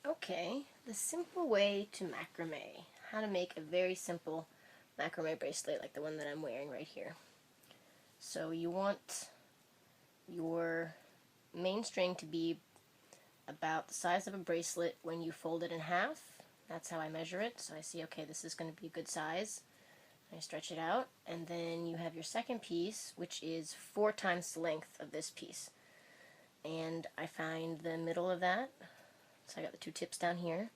Okay, the simple way to macrame. How to make a very simple macrame bracelet like the one that I'm wearing right here. So you want your main string to be about the size of a bracelet when you fold it in half. That's how I measure it. So I see, okay, this is going to be a good size. I stretch it out, and then you have your second piece, which is 4 times the length of this piece. And I find the middle of that, so I got the 2 tips down here,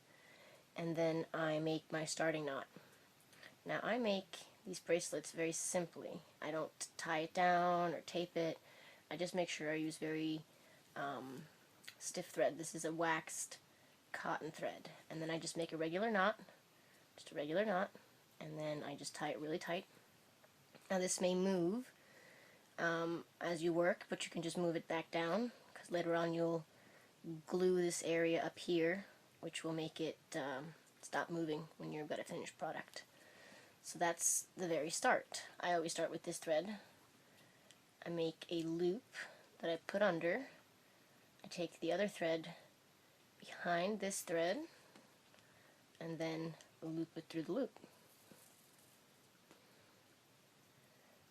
and then I make my starting knot. Now I make these bracelets very simply. I don't tie it down or tape it. I just make sure I use very stiff thread. This is a waxed cotton thread. And then I just make a regular knot, just a regular knot, and then I just tie it really tight. Now this may move as you work, but you can just move it back down, because later on you'll glue this area up here, which will make it stop moving when you've got a finished product. So that's the very start. I always start with this thread. I make a loop that I put under. I take the other thread behind this thread and then loop it through the loop,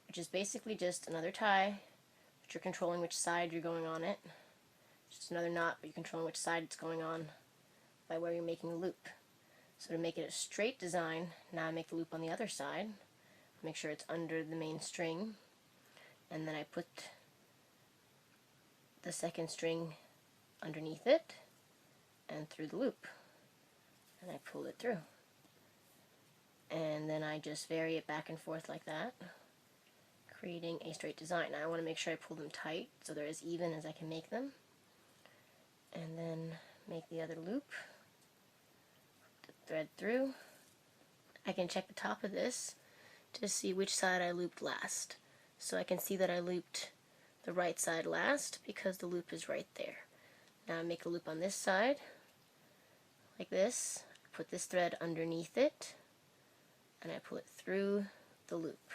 which is basically just another tie, but you're controlling which side you're going on it. Just another knot, but you're controlling which side it's going on by where you're making the loop. So to make it a straight design, now I make the loop on the other side, make sure it's under the main string, and then I put the second string underneath it and through the loop, and I pull it through. And then I just vary it back and forth like that, creating a straight design. Now I want to make sure I pull them tight so they're as even as I can make them, and then make the other loop, thread through. I can check the top of this to see which side I looped last. So I can see that I looped the right side last because the loop is right there. Now I make a loop on this side, like this, put this thread underneath it, and I pull it through the loop.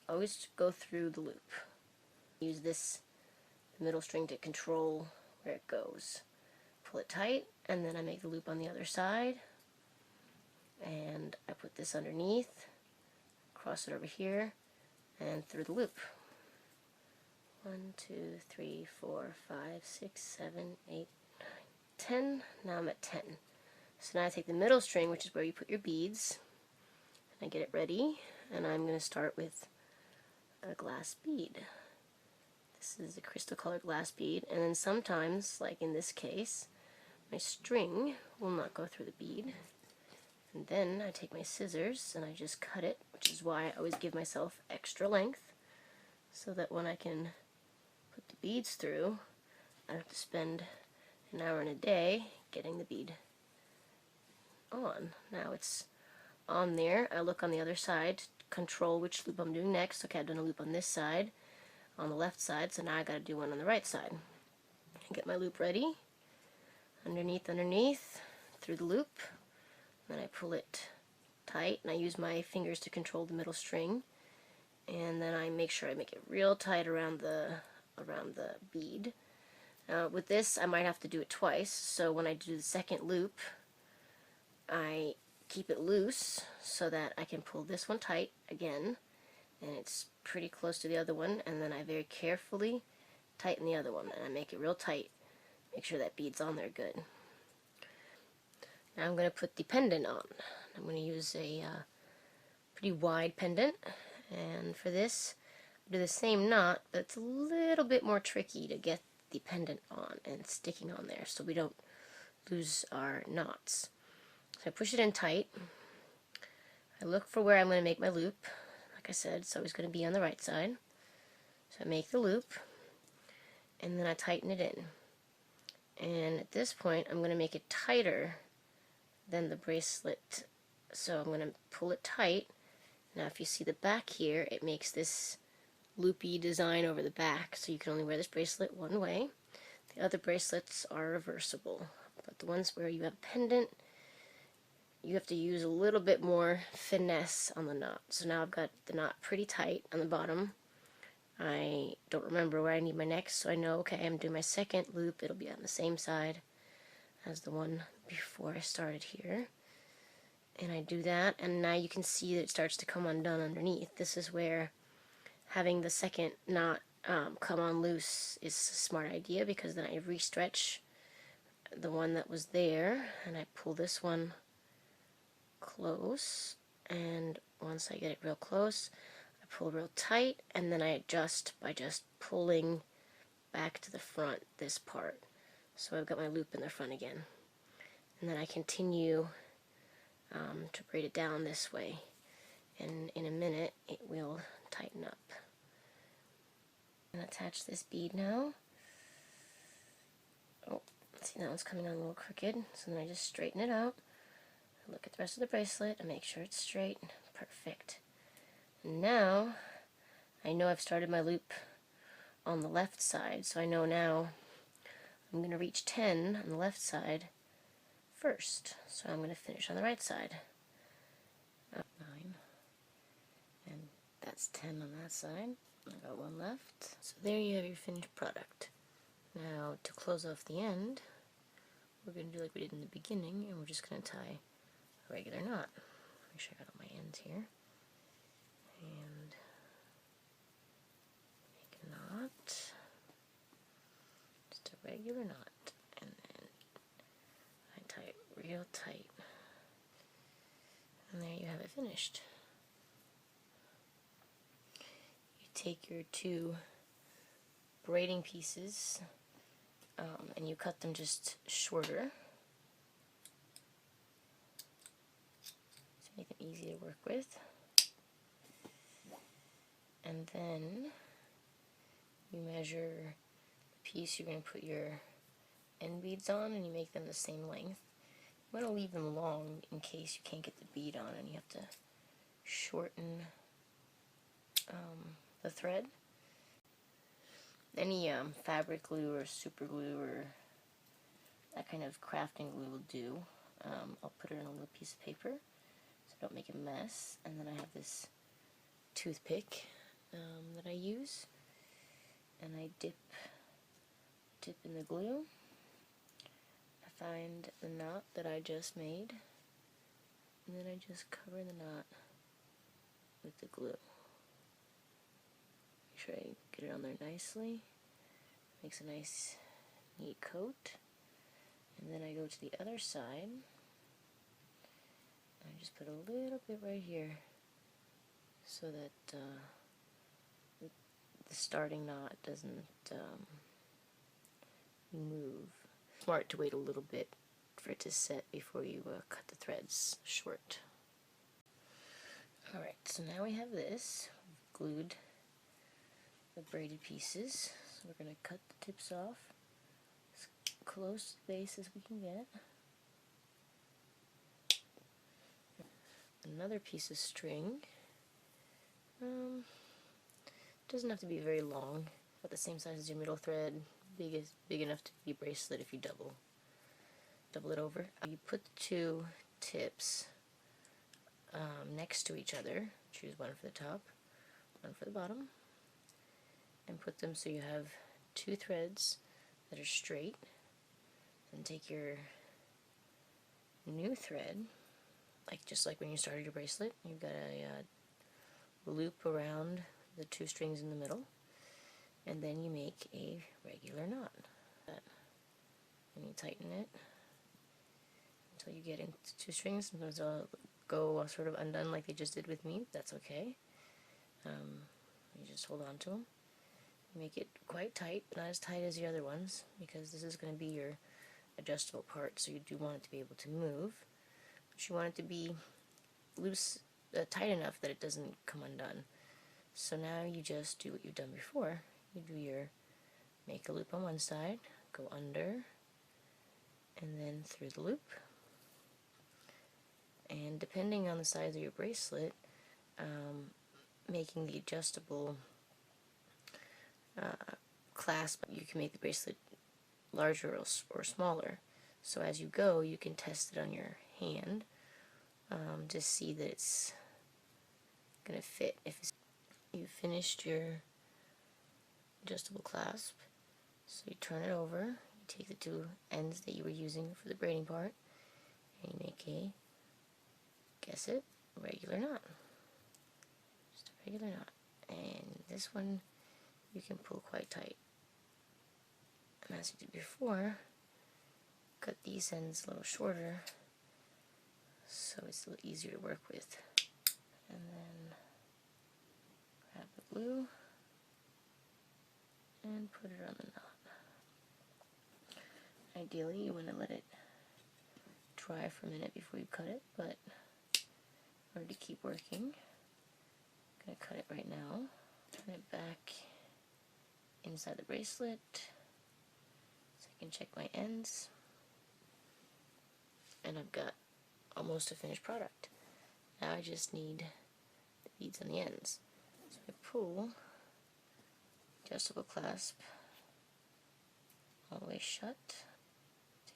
Always go through the loop. Use this middle string to control where it goes. Pull it tight, and then I make the loop on the other side, and I put this underneath, cross it over here, and through the loop. 1, 2, 3, 4, 5, 6, 7, 8, 9, 10. Now I'm at 10. So now I take the middle string, which is where you put your beads, and I get it ready, and I'm going to start with a glass bead. This is a crystal colored glass bead, and then sometimes, like in this case, my string will not go through the bead. And then I take my scissors and I just cut it, which is why I always give myself extra length, so that when I can put the beads through, I don't have to spend an hour and a day getting the bead on. Now it's on there. I look on the other side, control which loop I'm doing next. Okay, I've done a loop on this side, on the left side, so now I got to do one on the right side. Get my loop ready, underneath, through the loop. Then I pull it tight, and I use my fingers to control the middle string, and then I make sure I make it real tight around the bead. With this, I might have to do it twice, so when I do the second loop, I keep it loose so that I can pull this one tight again, and it's pretty close to the other one, and then I very carefully tighten the other one, and I make it real tight, make sure that bead's on there good. Now I'm going to put the pendant on. I'm going to use a pretty wide pendant, and for this I do the same knot, but it's a little bit more tricky to get the pendant on and sticking on there so we don't lose our knots. So I push it in tight. I look for where I'm going to make my loop. Like I said, it's always going to be on the right side. So I make the loop, and then I tighten it in. And at this point I'm going to make it tighter than the bracelet, so I'm going to pull it tight. Now if you see the back here, it makes this loopy design over the back, so you can only wear this bracelet one way. The other bracelets are reversible, but the ones where you have a pendant, you have to use a little bit more finesse on the knot. So now I've got the knot pretty tight on the bottom. I don't remember where I need my next, so I know, okay, I'm doing my second loop, it'll be on the same side. as the one before I started here. And I do that, and now you can see that it starts to come undone underneath. This is where having the second knot come on loose is a smart idea, because then I re-stretch the one that was there, and I pull this one close, and once I get it real close, I pull real tight, and then I adjust by just pulling back to the front this part. So I've got my loop in the front again. And then I continue to braid it down this way, and in a minute it will tighten up. I'm going to attach this bead now. Oh, see, that one's coming on a little crooked, so then I just straighten it out. Look at the rest of the bracelet and make sure it's straight. Perfect. And now I know I've started my loop on the left side, so I know now I'm going to reach 10 on the left side first. So I'm going to finish on the right side. 9, and that's 10 on that side. I got one left. So there you have your finished product. Now to close off the end, we're going to do like we did in the beginning, and we're just going to tie a regular knot. Make sure I got all my ends here. And make a knot. Just a regular knot. And then I tie it real tight. And there you have it finished. You take your two braiding pieces and you cut them just shorter to make them easy to work with. And then you measure the piece you're going to put your end beads on, and you make them the same length. You want to leave them long in case you can't get the bead on and you have to shorten the thread. Any fabric glue or super glue or that kind of crafting glue will do. I'll put it on a little piece of paper so I don't make a mess. And then I have this toothpick that I use, and I dip in the glue. I find the knot that I just made, and then I just cover the knot with the glue. Make sure I get it on there nicely. Makes a nice, neat coat. And then I go to the other side. I just put a little bit right here so that the starting knot doesn't move. Smart to wait a little bit for it to set before you cut the threads short. Alright, so now we have this. We've glued the braided pieces. So we're going to cut the tips off as close to the base as we can get. Another piece of string. Doesn't have to be very long, about the same size as your middle thread, big enough to be a bracelet if you double it over. You put the two tips next to each other. Choose one for the top, one for the bottom, and put them so you have two threads that are straight. Then take your new thread, just like when you started your bracelet. You've got a loop around the two strings in the middle, and then you make a regular knot. And you tighten it until you get into two strings. Sometimes they'll go sort of undone like they just did with me. That's okay. You just hold on to them. You make it quite tight, not as tight as the other ones, because this is going to be your adjustable part, so you do want it to be able to move, but you want it to be loose, tight enough that it doesn't come undone. So now you just do what you've done before. You do make a loop on one side, go under, and then through the loop. And depending on the size of your bracelet, making the adjustable clasp, you can make the bracelet larger or smaller. So as you go, you can test it on your hand to see that it's going to fit. If you finished your adjustable clasp, so you turn it over, you take the two ends that you were using for the braiding part and you make a, guess it, regular knot. Just a regular knot. And this one you can pull quite tight. And as you did before, cut these ends a little shorter so it's a little easier to work with. And then grab the glue and put it on the knot. Ideally, you want to let it dry for a minute before you cut it, but in order to keep working, I'm going to cut it right now. Turn it back inside the bracelet so I can check my ends. And I've got almost a finished product. Now I just need the beads on the ends. So I pull adjustable clasp all the way shut.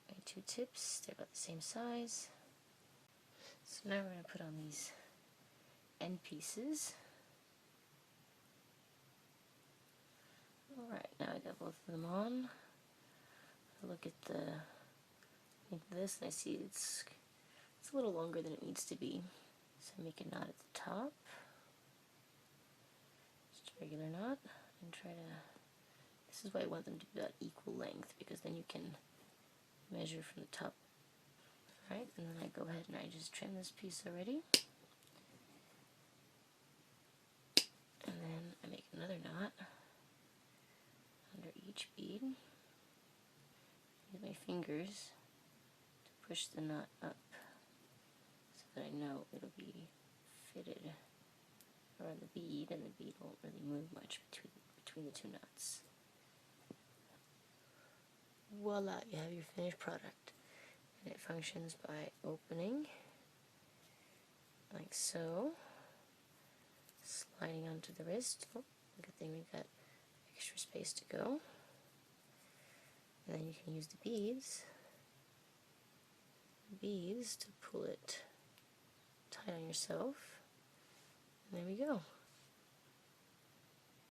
Take my two tips, they're about the same size. So now we're going to put on these end pieces. Alright, now I got both of them on. I look at this and I see it's a little longer than it needs to be. So I make a knot at the top. Just a regular knot. And try to, this is why I want them to be about equal length, because then you can measure from the top. Alright, and then I go ahead and I just trim this piece already. And then I make another knot under each bead. Use my fingers to push the knot up so that I know it'll be fitted around the bead, and the bead won't really move much between the two knots. Voila, you have your finished product. And it functions by opening like so, sliding onto the wrist. Oh, good thing we've got extra space to go. And then you can use the beads to pull it tight on yourself. And there we go.